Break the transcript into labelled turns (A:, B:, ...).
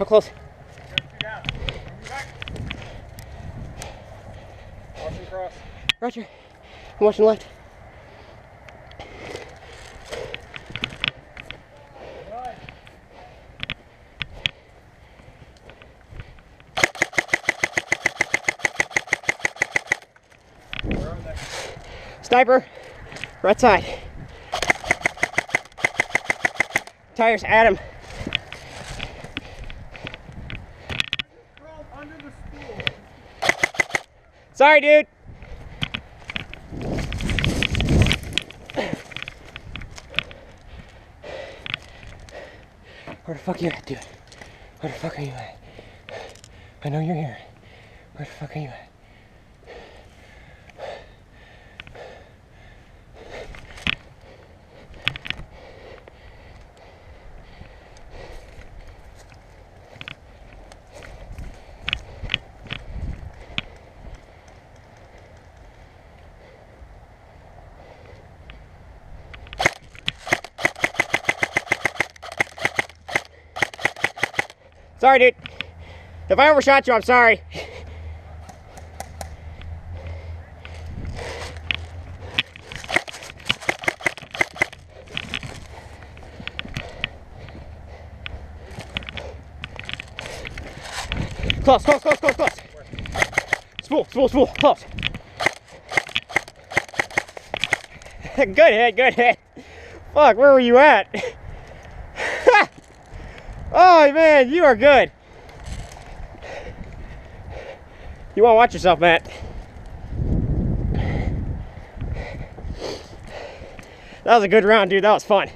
A: How close?
B: Watching cross.
A: Roger. I'm watching left. Sniper, right side. Tires, Adam.
B: Under the stool.
A: Sorry, dude. Where the fuck you at, dude? Where the fuck are you at? I know you're here. Where the fuck are you at? Sorry, dude. If I overshot you, I'm sorry. Close, close, close, close, close. Spool, spool, spool, close. Good hit, good hit. Fuck, where were you at? Oh man, you are good. You want to watch yourself, Matt. That was a good round, dude. That was fun.